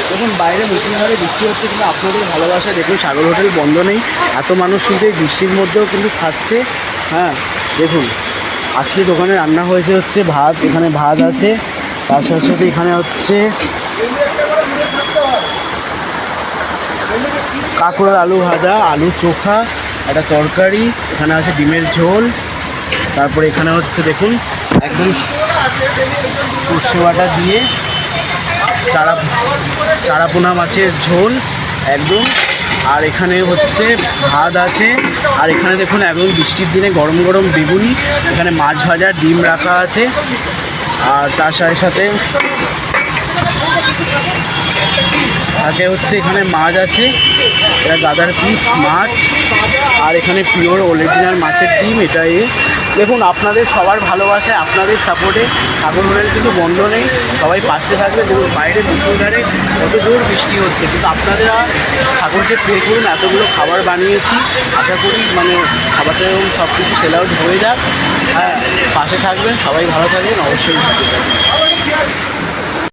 দেখুন বাইরে মুসলিমভাবে বৃষ্টি হচ্ছে, কিন্তু আপনাদের ভালোবাসা দেখুন সাগর হোটেল বন্ধ নেই, এত মানুষ কিন্তু এই বৃষ্টির মধ্যেও কিন্তু খাচ্ছে। হ্যাঁ দেখুন আজকে দোকানে রান্না হয়েছে হচ্ছে ভাত, এখানে ভাত আছে, তার সাথে সাথে এখানে হচ্ছে কাঁকড়ার আলু ভাজা, আলু চোখা, একটা তরকারি, এখানে আছে ডিমের ঝোল, তারপরে এখানে হচ্ছে দেখুন একদম সর্ষে বাটা দিয়ে চারা চারাপোনা মাছের ঝোল একদম, আর এখানে হচ্ছে ভাত আছে, আর এখানে দেখুন একদম বৃষ্টির দিনে গরম গরম বেগুনি, এখানে মাছ ভাজা ডিম রাখা আছে, আর তার সাথে সাথে থাকে হচ্ছে এখানে মাছ আছে, এটা গাদার পিস মাছ, আর এখানে পিওর অরিজিনাল মাছের ডিম। এটাই দেখুন আপনাদের সবার ভালোবাসায়, আপনাদের সাপোর্টে সাগর হোটেল কিন্তু বন্ধ নেই, সবাই পাশে থাকবে। দেখুন বাইরে দুপুরধারে কত জোর বৃষ্টি হচ্ছে, কিন্তু আপনারা ঠাকুরকে প্রে করুন, এতগুলো খাবার বানিয়েছি, আশা করি মানে খাবারটা এবং সব কিছু সেল আউট হয়ে যাক। হ্যাঁ পাশে থাকবেন, সবাই ভালো থাকবেন, অবশ্যই থাকবেন।